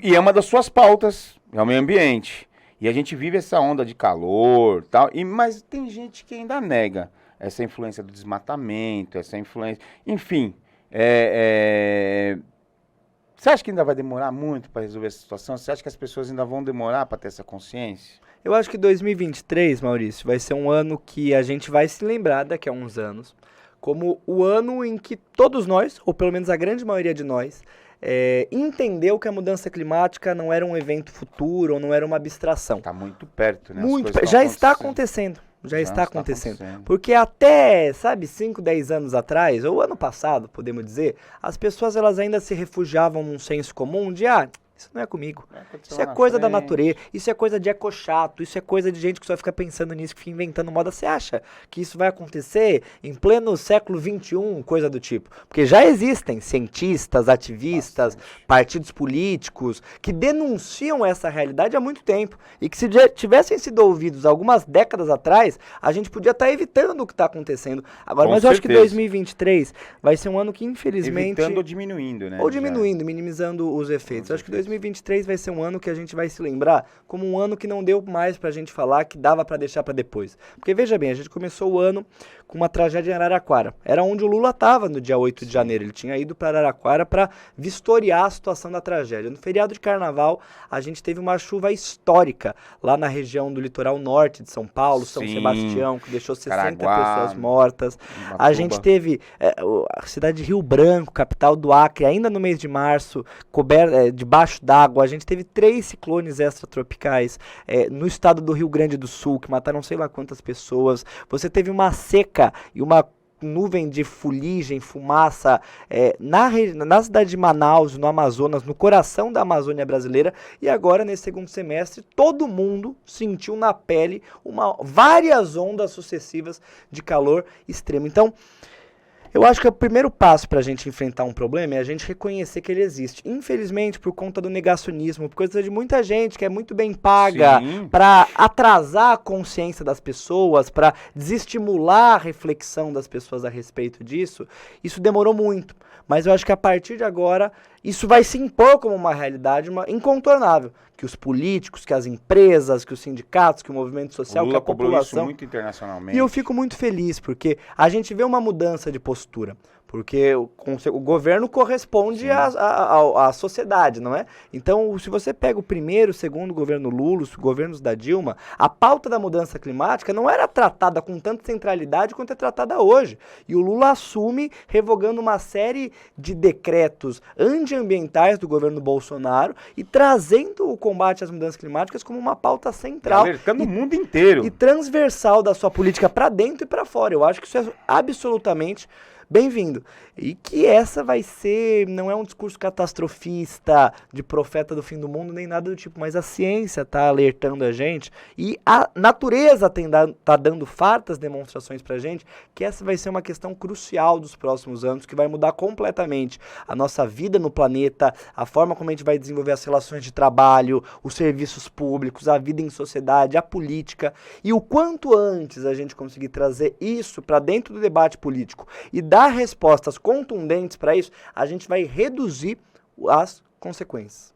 E é uma das suas pautas, é o meio ambiente. E a gente vive essa onda de calor, tal, mas tem gente que ainda nega essa influência do desmatamento, essa influência... Enfim, você acha que ainda vai demorar muito para resolver essa situação? Você acha que as pessoas ainda vão demorar para ter essa consciência? Eu acho que 2023, Maurício, vai ser um ano que a gente vai se lembrar daqui a uns anos, como o ano em que todos nós, ou pelo menos a grande maioria de nós, entendeu que a mudança climática não era um evento futuro, ou não era uma abstração. Está muito perto, né? Muito perto. Já está acontecendo. Já está acontecendo. Porque até, 5, 10 anos atrás, ou ano passado, podemos dizer, as pessoas elas ainda se refugiavam num senso comum de, isso não é comigo. Isso é coisa da natureza, isso é coisa de ecochato, isso é coisa de gente que só fica pensando nisso, que fica inventando moda. Você acha que isso vai acontecer em pleno século XXI, coisa do tipo? Porque já existem cientistas, ativistas, partidos políticos que denunciam essa realidade há muito tempo. E que se já tivessem sido ouvidos algumas décadas atrás, a gente podia estar evitando o que está acontecendo agora. Mas eu acho que 2023 vai ser um ano que infelizmente... Evitando ou diminuindo, né? Ou diminuindo, minimizando os efeitos. Eu acho que 2023 vai ser um ano que a gente vai se lembrar como um ano que não deu mais pra gente falar, que dava pra deixar pra depois. Porque veja bem, a gente começou o ano com uma tragédia em Araraquara. Era onde o Lula estava no dia 8 de janeiro. Ele tinha ido para Araraquara para vistoriar a situação da tragédia. No feriado de carnaval, a gente teve uma chuva histórica lá na região do litoral norte de São Paulo, São Sebastião, que deixou 60 pessoas mortas. A gente teve a cidade de Rio Branco, capital do Acre, ainda no mês de março, debaixo d'água. A gente teve 3 ciclones extratropicais no estado do Rio Grande do Sul, que mataram sei lá quantas pessoas. Você teve uma seca e uma nuvem de fuligem, fumaça na cidade de Manaus, no Amazonas, no coração da Amazônia brasileira. E agora, nesse segundo semestre, todo mundo sentiu na pele várias ondas sucessivas de calor extremo. Então, eu acho que o primeiro passo para a gente enfrentar um problema é a gente reconhecer que ele existe. Infelizmente, por conta do negacionismo, por coisa de muita gente que é muito bem paga para atrasar a consciência das pessoas, para desestimular a reflexão das pessoas a respeito disso, isso demorou muito. Mas eu acho que a partir de agora, isso vai se impor como uma realidade incontornável. Que os políticos, que as empresas, que os sindicatos, que o movimento social, que a população... Isso muito internacionalmente. E eu fico muito feliz, porque a gente vê uma mudança de postura. Porque o governo corresponde à sociedade, não é? Então, se você pega o primeiro, o segundo governo Lula, os governos da Dilma, a pauta da mudança climática não era tratada com tanta centralidade quanto é tratada hoje. E o Lula assume revogando uma série de decretos antiambientais do governo Bolsonaro e trazendo o combate às mudanças climáticas como uma pauta central. Alertando o mundo inteiro. E transversal da sua política para dentro e para fora. Eu acho que isso é absolutamente bem-vindo. E que essa vai ser, não é um discurso catastrofista de profeta do fim do mundo, nem nada do tipo, mas a ciência está alertando a gente e a natureza tá dando fartas demonstrações pra gente que essa vai ser uma questão crucial dos próximos anos, que vai mudar completamente a nossa vida no planeta, a forma como a gente vai desenvolver as relações de trabalho, os serviços públicos, a vida em sociedade, a política. E o quanto antes a gente conseguir trazer isso para dentro do debate político e dar respostas contundentes para isso, a gente vai reduzir as consequências.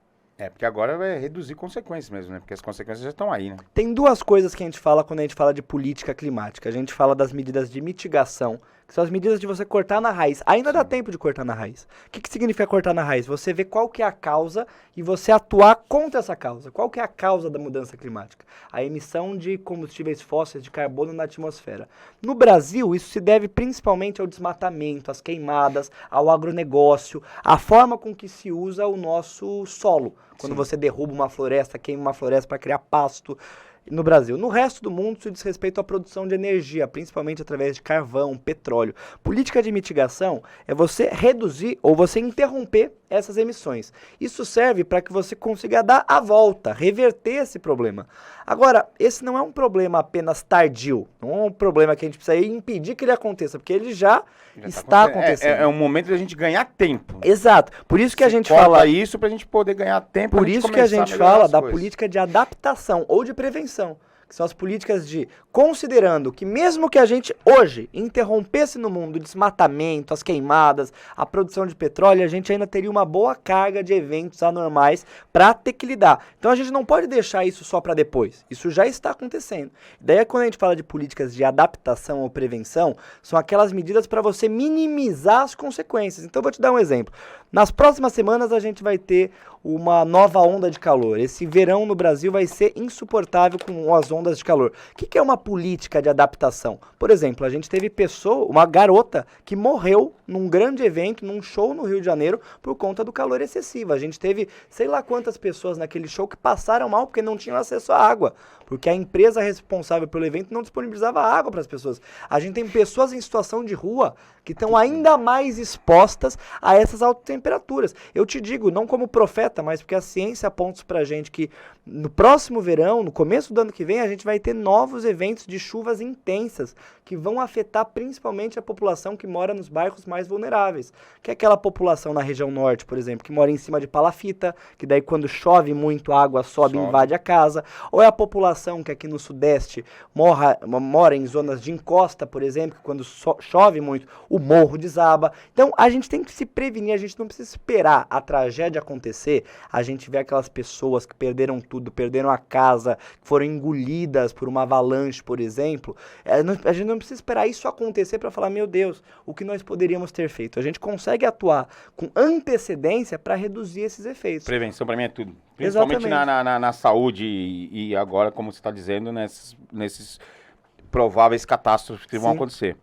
Porque agora vai reduzir consequências mesmo, né? Porque as consequências já estão aí, né? Tem duas coisas que a gente fala quando a gente fala de política climática. A gente fala das medidas de mitigação, que são as medidas de você cortar na raiz. Ainda dá tempo de cortar na raiz. O que significa cortar na raiz? Você vê qual que é a causa e você atuar contra essa causa. Qual que é a causa da mudança climática? A emissão de combustíveis fósseis de carbono na atmosfera. No Brasil, isso se deve principalmente ao desmatamento, às queimadas, ao agronegócio, à forma com que se usa o nosso solo. Quando você derruba uma floresta, queima uma floresta para criar pasto. No Brasil. No resto do mundo, isso diz respeito à produção de energia, principalmente através de carvão, petróleo. Política de mitigação é você reduzir ou você interromper essas emissões. Isso serve para que você consiga dar a volta, reverter esse problema. Agora, esse não é um problema apenas tardio, não é um problema que a gente precisa impedir que ele aconteça, porque ele já está acontecendo. É um momento de a gente ganhar tempo. Exato. Por isso que a gente fala isso para a gente poder ganhar tempo. Por isso que a gente fala da política de adaptação ou de prevenção. que são as políticas de, considerando que mesmo que a gente hoje interrompesse no mundo o desmatamento, as queimadas, a produção de petróleo, a gente ainda teria uma boa carga de eventos anormais para ter que lidar. Então a gente não pode deixar isso só para depois, isso já está acontecendo. Daí quando a gente fala de políticas de adaptação ou prevenção, são aquelas medidas para você minimizar as consequências. Então eu vou te dar um exemplo. Nas próximas semanas a gente vai ter uma nova onda de calor. Esse verão no Brasil vai ser insuportável com as ondas de calor. O que é uma política de adaptação? Por exemplo, a gente teve uma garota que morreu num grande evento, num show no Rio de Janeiro, por conta do calor excessivo. A gente teve sei lá quantas pessoas naquele show que passaram mal porque não tinham acesso à água, porque a empresa responsável pelo evento não disponibilizava água para as pessoas. A gente tem pessoas em situação de rua que estão ainda mais expostas a essas altas temperaturas. Eu te digo, não como profeta, mas porque a ciência aponta pra gente que no próximo verão, no começo do ano que vem, a gente vai ter novos eventos de chuvas intensas que vão afetar principalmente a população que mora nos bairros mais vulneráveis, que é aquela população na região norte, por exemplo, que mora em cima de palafita, que daí quando chove muito a água sobe e invade a casa, ou é a população que aqui no sudeste mora em zonas de encosta, por exemplo, que quando chove muito o morro desaba. Então a gente tem que se prevenir, a gente não precisa esperar a tragédia acontecer. A gente vê aquelas pessoas que perderam tudo, perderam a casa, que foram engolidas por uma avalanche, por exemplo. A gente não precisa esperar isso acontecer para falar, meu Deus, o que nós poderíamos ter feito. A gente consegue atuar com antecedência para reduzir esses efeitos. Prevenção para mim é tudo. Principalmente na saúde e agora, como você está dizendo, nesses prováveis catástrofes que vão acontecer.